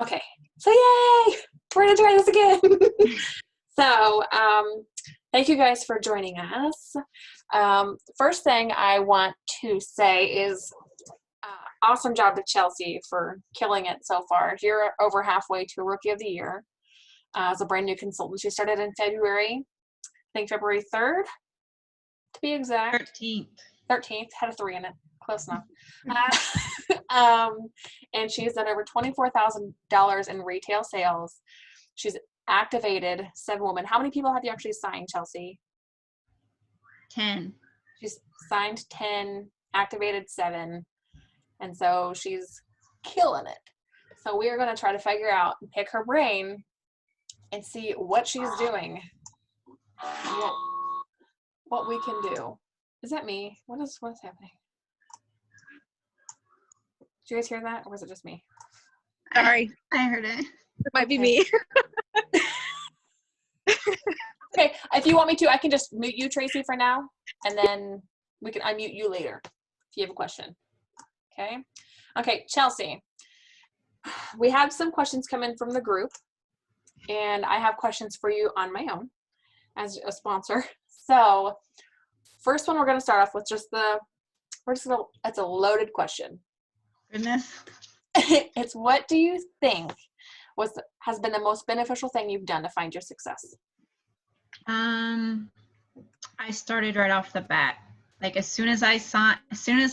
Okay, so yay! We're gonna try this again. So, thank you guys for joining us. First thing I want to say is awesome job to Chelsea for killing it so far. You're over halfway to Rookie of the Year as a brand new consultant. She started in February, I think February 3rd, to be exact. 13th, had a 3 in it. Close enough. And she's done over $24,000 in retail sales. She's activated 7 women. How many people have you actually signed, Chelsea? 10. She's signed 10, activated 7, and so she's killing it. So we are going to try to figure out and pick her brain and see what she's doing, what we can do. Is that me? What is happening? Did you guys hear that, or was it just me? Sorry, I heard it. it might be me. Okay, if you want me to, I can just mute you, Tracy, for now, and then we can unmute you later if you have a question. Okay, Chelsea, we have some questions come in from the group, and I have questions for you on my own as a sponsor. So first one, we're going to start off with it's a loaded question. Goodness. It's, what do you think has been the most beneficial thing you've done to find your success? I started right off the bat. Like as soon as I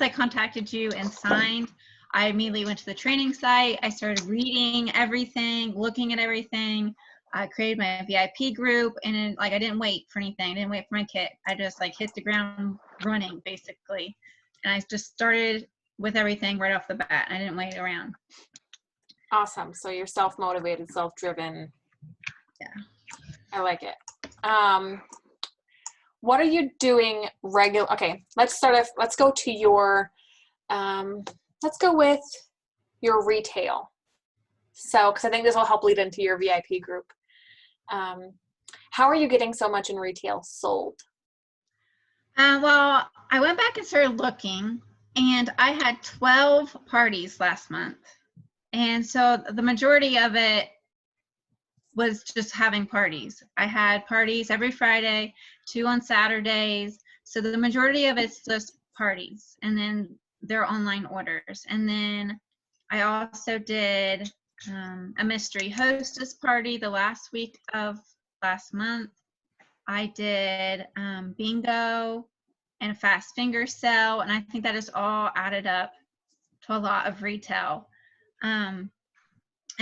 contacted you and signed, I immediately went to the training site. I started reading everything, looking at everything. I created my VIP group, and then, like, I didn't wait for anything. I didn't wait for my kit. I just hit the ground running basically. And I just started with everything right off the bat. I didn't wait around. Awesome. So you're self-motivated, self-driven. Yeah. I like it. What are you doing okay, let's go to your, let's go with your retail. So, because I think this will help lead into your VIP group. How are you getting so much in retail sold? Well, I went back and started looking, and I had 12 parties last month. And so the majority of it was just having parties. I had parties every Friday, 2 on Saturdays. So the majority of it's just parties, and then their online orders. And then I also did a mystery hostess party the last week of last month. I did bingo and fast finger sale, and I think that is all added up to a lot of retail. And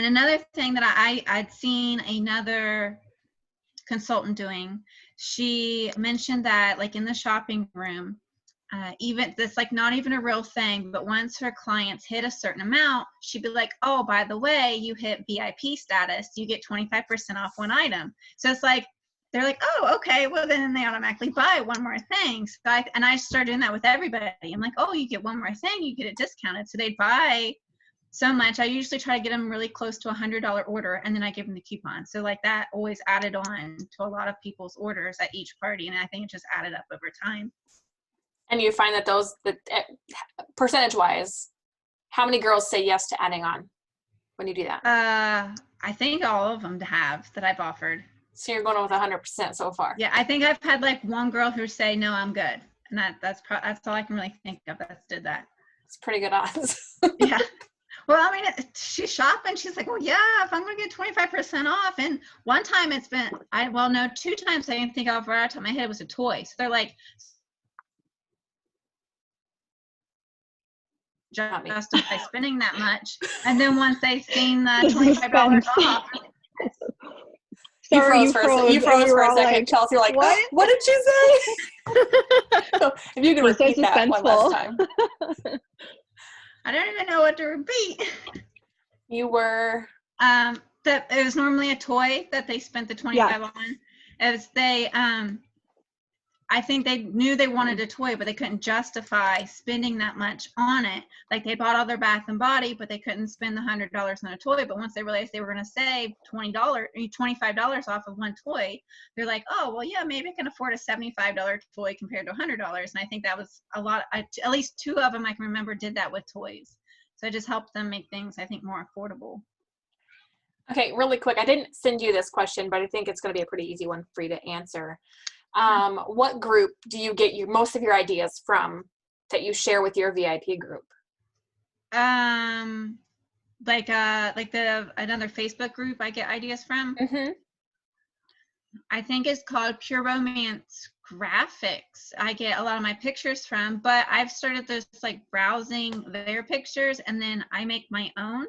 another thing that I'd seen another consultant doing, she mentioned that, like, in the shopping room, even that's not even a real thing, but once her clients hit a certain amount, she'd be like, oh, by the way, you hit VIP status, you get 25% off one item. So it's like, they're like, oh, okay, well, then they automatically buy one more thing. So I started doing that with everybody. I'm like, oh, you get one more thing, you get it discounted. So they'd buy so much. I usually try to get them really close to $100 order, and then I give them the coupon. So that always added on to a lot of people's orders at each party, and I think it just added up over time. And you find that percentage-wise, how many girls say yes to adding on when you do that? I think all of them that I've offered. So you're going with 100% so far. Yeah, I think I've had one girl who say, no, I'm good. And that's all I can really think of that did that. It's pretty good odds. Yeah. Well, I mean, she's shopping. She's like, well, yeah, if I'm going to get 25% off. And one time 2 times I didn't think of right off the top of my head, it was a toy. So they're like, justify spending that much. And then once they've seen the $25 off. Sorry, you froze for a second. Chelsea, you're like, what did she say? So if you can repeat that one last time. I don't even know what to repeat. You were that it was normally a toy that they spent the 25 on. As they I think they knew they wanted a toy, but they couldn't justify spending that much on it. Like, they bought all their Bath and Body, but they couldn't spend the $100 on a toy. But once they realized they were going to save $25 off of one toy, they're like, oh, well, yeah, maybe I can afford a $75 toy compared to $100. And I think that was a lot. At least 2 of them I can remember did that with toys. So it just helped them make things, I think, more affordable. Okay, really quick. I didn't send you this question, but I think it's going to be a pretty easy one for you to answer. What group do you get most of your ideas from that you share with your VIP group? Like another Facebook group I get ideas from. Mm-hmm. I think it's called Pure Romance Graphics. I get a lot of my pictures from, but I've started just like browsing their pictures and then I make my own.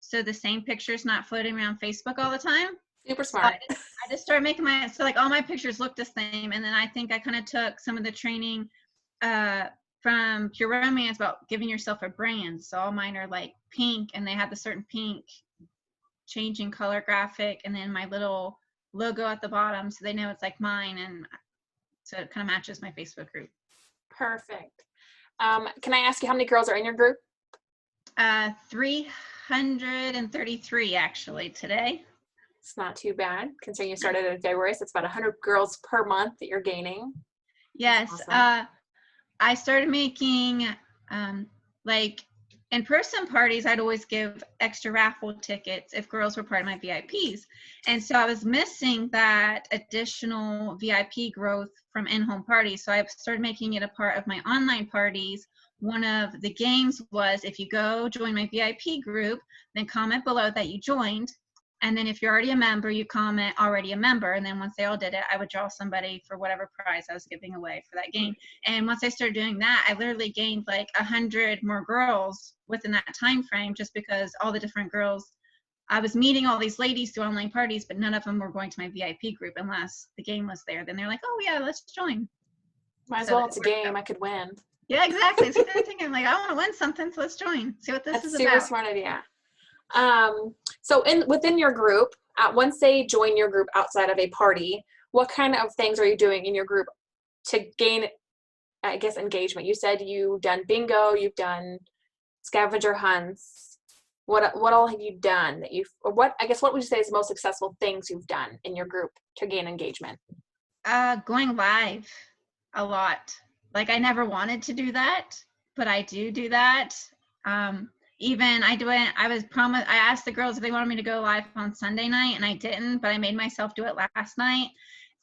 So the same picture's not floating around Facebook all the time. Super So smart. I just started making so like all my pictures look the same. And then I think I kind of took some of the training from Pure Romance about giving yourself a brand. So all mine are like pink and they have the certain pink changing color graphic and then my little logo at the bottom so they know it's like mine, and so it kind of matches my Facebook group. Perfect. Can I ask you how many girls are in your group? 333 actually today. It's not too bad considering you started in February, so it's about 100 girls per month that you're gaining. Yes. Awesome. I started making like in-person parties. I'd always give extra raffle tickets if girls were part of my VIPs, and so I was missing that additional VIP growth from in-home parties, so I started making it a part of my online parties. One of the games was, if you go join my VIP group, then comment below that you joined, and then if you're already a member, you comment already a member, and then once they all did it, I would draw somebody for whatever prize I was giving away for that game. And once I started doing that, I literally gained like 100 more girls within that time frame, just because all the different girls, I was meeting all these ladies through online parties, but none of them were going to my VIP group unless the game was there. Then they're like, oh yeah, let's join. Might as well, it's a game. I could win. Yeah, exactly. So they're thinking like, I want to win something, so let's join. See what this is about. That's a super smart idea. So within your group, once they join your group outside of a party, what kind of things are you doing in your group to gain, I guess, engagement? You said you've done bingo, you've done scavenger hunts. What all have you done that what would you say is the most successful things you've done in your group to gain engagement? Going live a lot. Like I never wanted to do that, but I do that. Even I asked the girls if they wanted me to go live on Sunday night, and I didn't, but I made myself do it last night.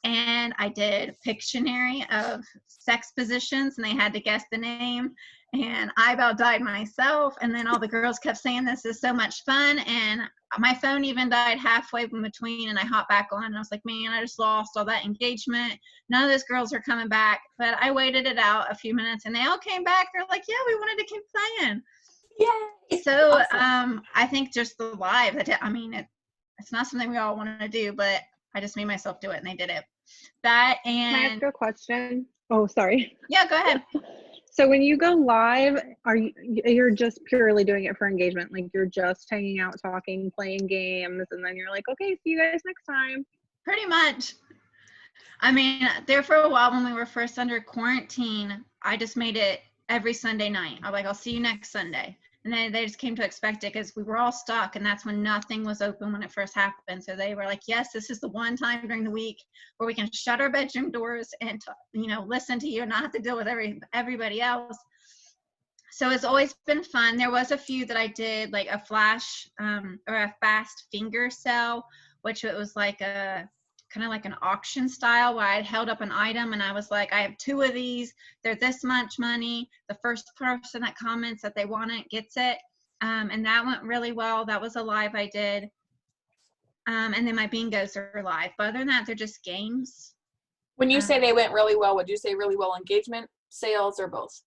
And I did Pictionary of sex positions, and they had to guess the name. And I about died myself. And then all the girls kept saying, this is so much fun. And my phone even died halfway in between, and I hopped back on, and I was like, man, I just lost all that engagement. None of those girls are coming back. But I waited it out a few minutes, and they all came back. They're like, yeah, we wanted to keep playing. Yay! So Awesome. I think just the live, I mean, it's not something we all want to do, but I just made myself do it, and they did it. That and Can I ask a question? Oh, sorry. Yeah, go ahead. So when you go live, you're just purely doing it for engagement? Like you're just hanging out, talking, playing games, and then you're like, okay, see you guys next time. Pretty much. I mean, there for a while when we were first under quarantine, I just made it every Sunday night. I'm like, I'll see you next Sunday. And then they just came to expect it because we were all stuck, and that's when nothing was open when it first happened. So they were like, yes, this is the one time during the week where we can shut our bedroom doors and, listen to you and not have to deal with everybody else. So it's always been fun. There was a few that I did, like a flash or a fast finger sell, which it was like a kind of like an auction style where I held up an item and I was like, I have 2 of these. They're this much money. The first person that comments that they want it gets it. And that went really well. That was a live I did. And then my bingos are live. But other than that, they're just games. When you say they went really well, would you say really well engagement, sales, or both?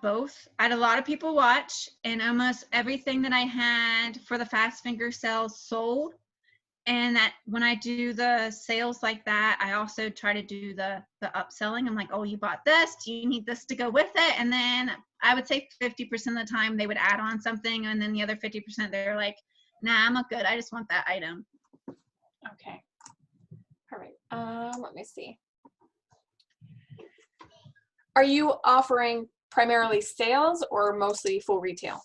Both. I had a lot of people watch, and almost everything that I had for the fast finger sales sold. And that when I do the sales like that, I also try to do the upselling. I'm like, oh, you bought this. Do you need this to go with it? And then I would say 50% of the time they would add on something. And then the other 50%, they're like, nah, I'm good. I just want that item. Okay. All right. Let me see. Are you offering primarily sales or mostly full retail?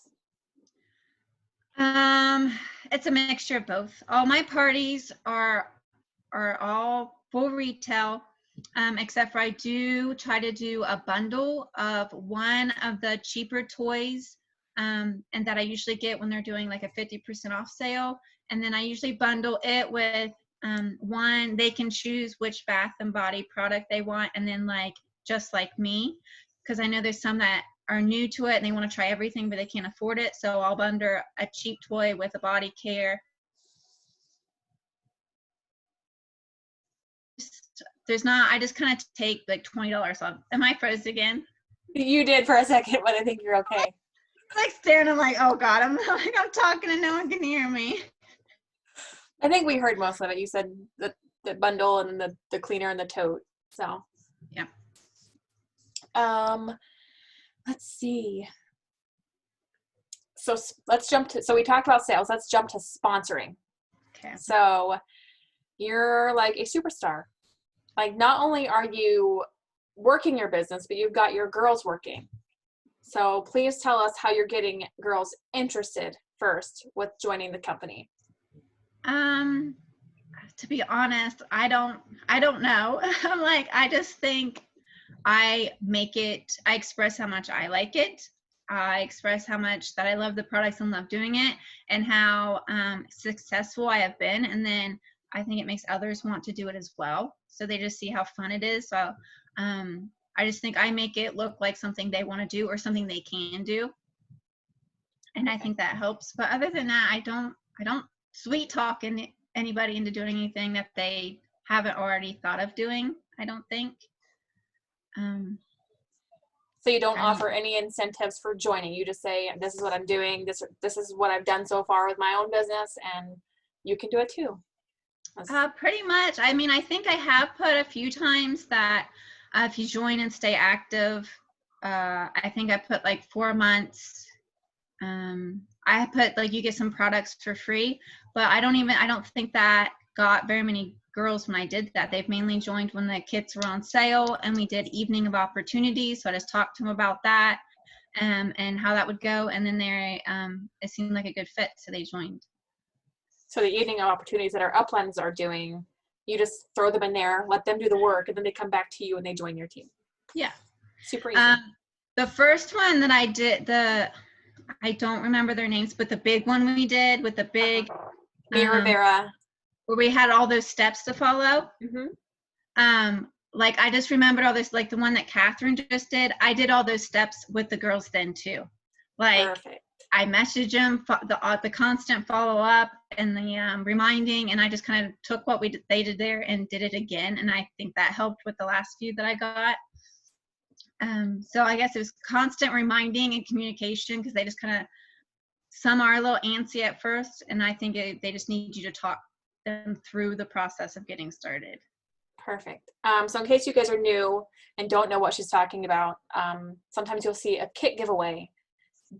It's a mixture of both. All my parties are all full retail, except for I do try to do a bundle of one of the cheaper toys and that I usually get when they're doing like a 50% off sale. And then I usually bundle it with one, they can choose which bath and body product they want, and then like just like me, because I know there's some that are new to it and they want to try everything but they can't afford it. So I'll bundle a cheap toy with a body care. I just kind of take like $20 off. Am I frozen again? You did for a second, but I think you're okay. Like staring, I'm like, oh God, I'm talking and no one can hear me. I think we heard most of it. You said the bundle and the cleaner and the tote. So yeah. Let's see. So let's jump to. So we talked about sales. Let's jump to sponsoring. Okay. So you're like a superstar. Like not only are you working your business, but you've got your girls working. So please tell us how you're getting girls interested first with joining the company. To be honest, I don't know. I'm like, I just think I express how much I like it. I express how much that I love the products and love doing it, and how successful I have been. And then I think it makes others want to do it as well. So they just see how fun it is. So I just think I make it look like something they want to do or something they can do. And I think that helps. But other than that, I don't sweet talk anybody into doing anything that they haven't already thought of doing, I don't think. So you don't offer any incentives for joining. You just say, this is what I'm doing. This is what I've done so far with my own business, and you can do it too. Pretty much. I mean, I think I have put a few times that if you join and stay active, I think I put like 4 months. I put like you get some products for free, but I don't think that got very many girls when I did that. They've mainly joined when the kits were on sale, and we did evening of opportunities. So I just talked to them about that and how that would go. And then it seemed like a good fit. So they joined. So the evening of opportunities that our uplands are doing, you just throw them in there, let them do the work, and then they come back to you and they join your team. Yeah. Super easy. The first one that I did, I don't remember their names, but the big one we did with the big Rivera, where we had all those steps to follow. Mm-hmm. Like I just remembered all this, like the one that Catherine just did. I did all those steps with the girls then too. Like perfect. I messaged them the constant follow up and the reminding, and I just kind of took what they did there and did it again. And I think that helped with the last few that I got. So I guess it was constant reminding and communication, because they just kind of, some are a little antsy at first, and I think they just need you to talk them through the process of getting started. Perfect. So in case you guys are new and don't know what she's talking about, sometimes you'll see a kit giveaway,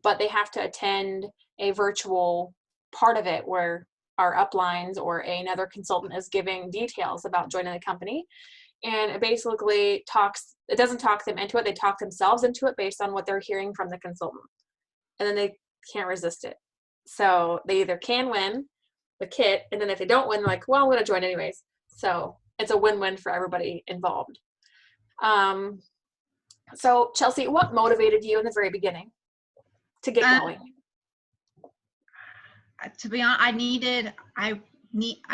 but they have to attend a virtual part of it where our uplines or another consultant is giving details about joining the company. And it basically it doesn't talk them into it, they talk themselves into it based on what they're hearing from the consultant. And then they can't resist it. So they either can win the kit, and then if they don't win, they're like, well, I'm going to join anyways. So it's a win-win for everybody involved. So Chelsea, what motivated you in the very beginning to get going? To be honest, I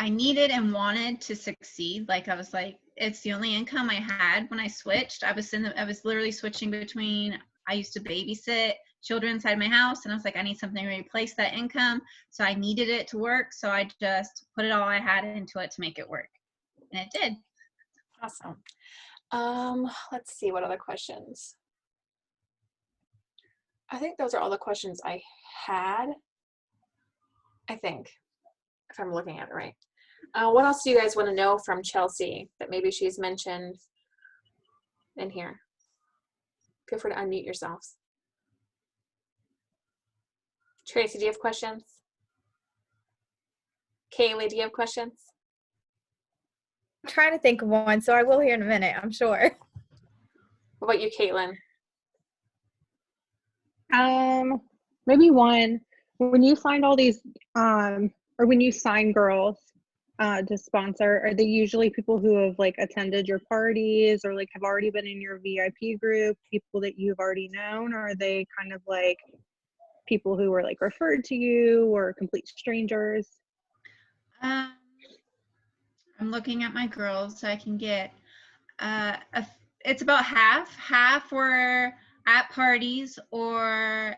needed and wanted to succeed. Like I was like, it's the only income I had when I switched. I was literally switching between, I used to babysit children inside my house, and I was like, I need something to replace that income. So I needed it to work. So I just put it all I had into it to make it work. And it did. Awesome. Let's see, what other questions? I think those are all the questions I had. I think, if I'm looking at it right. What else do you guys want to know from Chelsea that maybe she's mentioned in here? Feel free to unmute yourselves. Tracy, do you have questions? Kaylee, do you have questions? I'm trying to think of one, so I will here in a minute, I'm sure. What about you, Caitlin? Maybe one. When you find all these, or when you sign girls to sponsor, are they usually people who have like attended your parties or like have already been in your VIP group, people that you've already known, or are they kind of like people who were like referred to you or complete strangers? I'm looking at my girls so I can get, it's about half were at parties or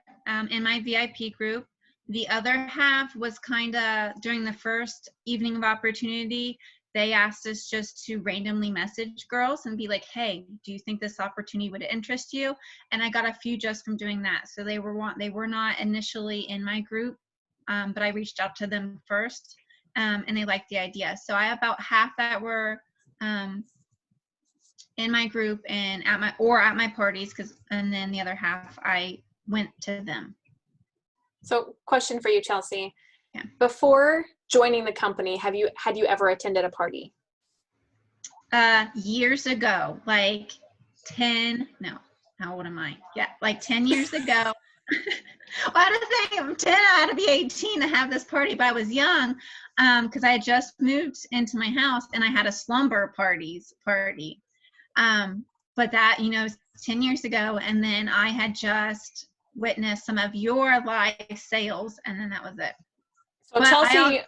in my VIP group. The other half was kind of during the first evening of opportunity, they asked us just to randomly message girls and be like, hey, do you think this opportunity would interest you? And I got a few just from doing that. So they were not initially in my group, but I reached out to them first, and they liked the idea. So I have about half that were in my group and at my parties, and then the other half I went to them. So question for you, Chelsea. Yeah. Before joining the company, had you ever attended a party? Years ago, like 10, no, how old am I? Yeah, like 10 years ago. Well, I had to think I'm 10, I had to be 18 to have this party, but I was young because I had just moved into my house and I had a slumber party. But that, 10 years ago, and then I had just witnessed some of your live sales, and then that was it. So But Chelsea,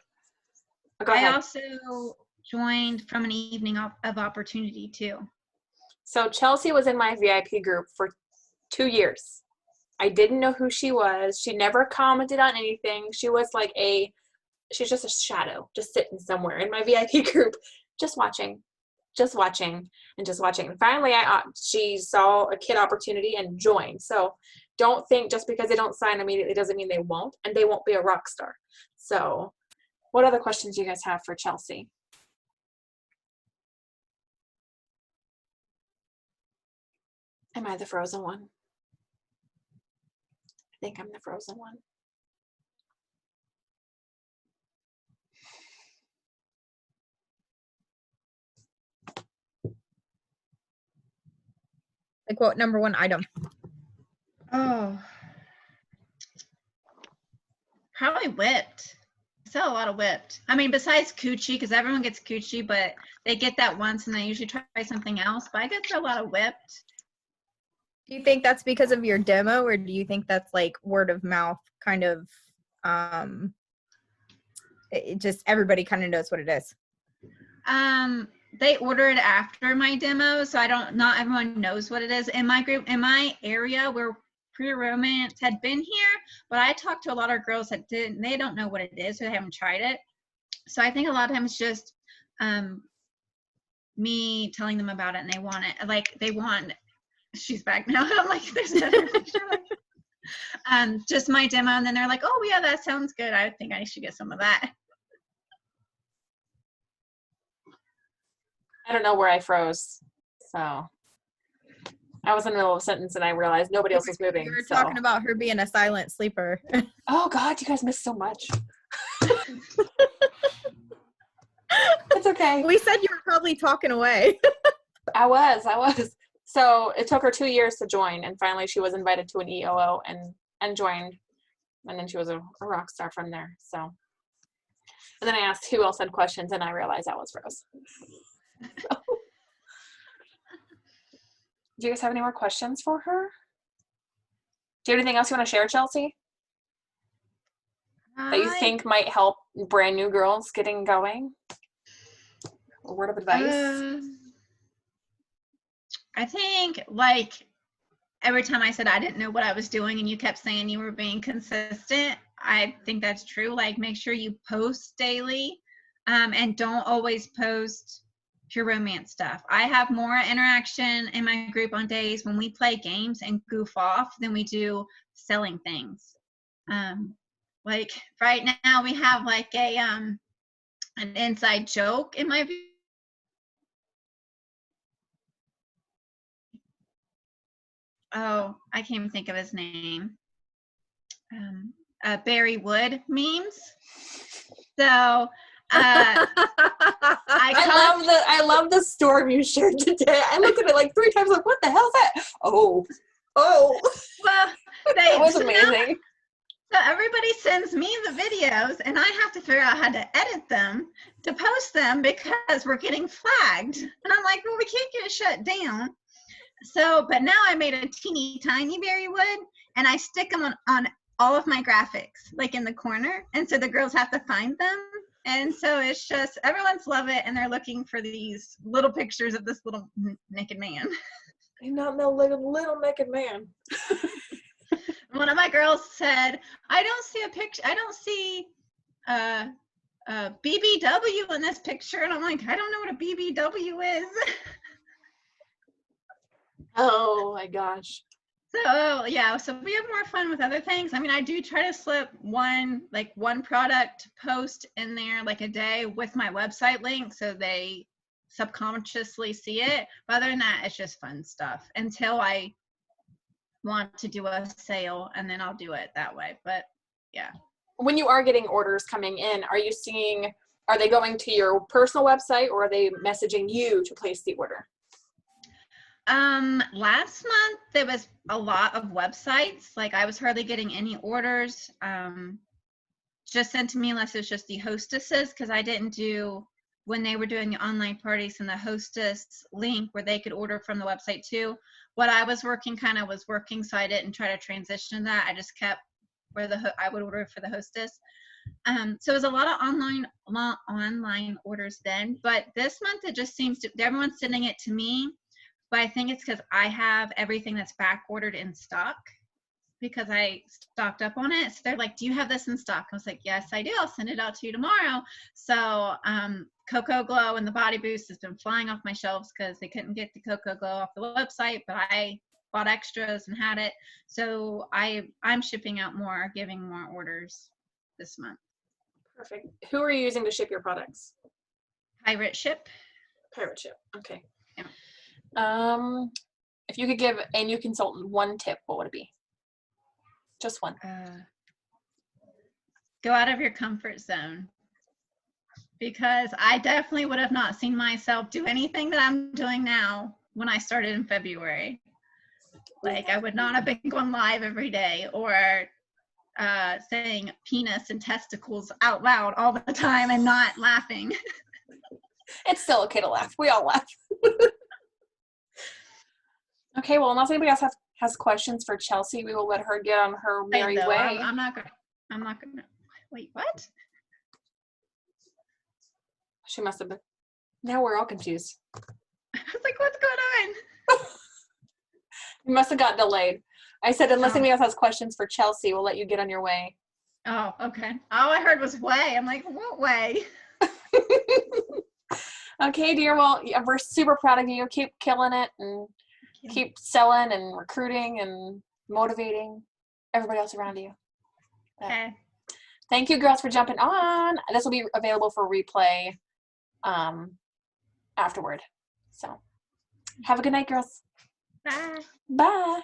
go ahead. I also joined from an evening of opportunity too. So Chelsea was in my VIP group for 2 years. I didn't know who she was. She never commented on anything. She was like she's just a shadow, just sitting somewhere in my VIP group, just watching. And finally, she saw a kid opportunity and joined. So don't think just because they don't sign immediately doesn't mean they won't, and they won't be a rock star. So what other questions do you guys have for Chelsea? Am I the frozen one? I think I'm the frozen one. Like what number one item? Oh, probably whipped. I sell a lot of whipped. I mean, besides coochie, because everyone gets coochie, but they get that once and they usually try something else. But I get a lot of whipped. Do you think that's because of your demo, or do you think that's like word of mouth kind of, it just everybody kind of knows what it is? They order it after my demo, so not everyone knows what it is. In my group, in my area where pre-romance had been here, but I talked to a lot of girls that they don't know what it is, so they haven't tried it. So I think a lot of times just me telling them about it, and they want it. Like they want, she's back now. I'm like, there's another picture. Just my demo, and then they're like, oh yeah, that sounds good. I think I should get some of that. I don't know where I froze. So I was in the middle of a sentence and I realized nobody else was moving. You were talking about her being a silent sleeper. Oh God, you guys missed so much. It's okay. We said you were probably talking away. I was. So it took her 2 years to join, and finally she was invited to an EOO and joined, and then she was a rock star from there. So, and then I asked who else had questions, and I realized I was froze. So. Do you guys have any more questions for her? Do you have anything else you want to share, Chelsea? That you think might help brand new girls getting going? A word of advice? I think like every time I said I didn't know what I was doing and you kept saying you were being consistent, I think that's true. Like make sure you post daily, and don't always post pure romance stuff. I have more interaction in my group on days when we play games and goof off than we do selling things. Like right now we have like a an inside joke in my view. Oh, I can't even think of his name. Barry Wood memes. So I love the storm you shared today. I looked at it like 3 times, like, what the hell is that? Oh. Well, that was amazing. So everybody sends me the videos, and I have to figure out how to edit them to post them because we're getting flagged. And I'm like, well, we can't get shut down. So, but now I made a teeny tiny Barry Wood, and I stick them on all of my graphics like in the corner, and so the girls have to find them. And so it's just everyone's love it, and they're looking for these little pictures of this little naked man. I not know little naked man. One of my girls said, "I don't see a picture. I don't see BBW in this picture," and I'm like, "I don't know what a BBW is." Oh my gosh. So yeah, so we have more fun with other things. I mean, I do try to slip one product post in there like a day with my website link so they subconsciously see it. But other than that, it's just fun stuff until I want to do a sale, and then I'll do it that way. But yeah. When you are getting orders coming in, are they going to your personal website, or are they messaging you to place the order? Last month there was a lot of websites. Like I was hardly getting any orders just sent to me unless it's just the hostesses, because I didn't do when they were doing the online parties and the hostess link where they could order from the website too. What I was working so I didn't try to transition that. I just kept where I would order for the hostess. So it was a lot of online orders then, but this month it just seems to everyone's sending it to me. But I think it's because I have everything that's back ordered in stock because I stocked up on it. So they're like, "Do you have this in stock?" I was like, "Yes, I do. I'll send it out to you tomorrow." So Cocoa Glow and the Body Boost has been flying off my shelves because they couldn't get the Cocoa Glow off the website, but I bought extras and had it. So I'm shipping out more, giving more orders this month. Perfect. Who are you using to ship your products? Pirate Ship. Pirate Ship. Okay. Yeah. If you could give a new consultant one tip, what would it be? Just one. Go out of your comfort zone, because I definitely would have not seen myself do anything that I'm doing now when I started in February. Like I would not have been going live every day or saying penis and testicles out loud all the time and not laughing. It's still okay to laugh. We all laugh. Okay, well, unless anybody else has questions for Chelsea, we will let her get on her merry way. I'm not gonna. Wait, what? She must have been. Now we're all confused. I was like, what's going on? You must have got delayed. I said, unless anybody else has questions for Chelsea, we'll let you get on your way. Oh, okay. All I heard was way. I'm like, what way? Okay, dear. Well, we're super proud of you. Keep killing it and keep selling and recruiting and motivating everybody else around you. Okay. Thank you, girls, for jumping on. This will be available for replay afterward. So have a good night, girls. Bye. Bye.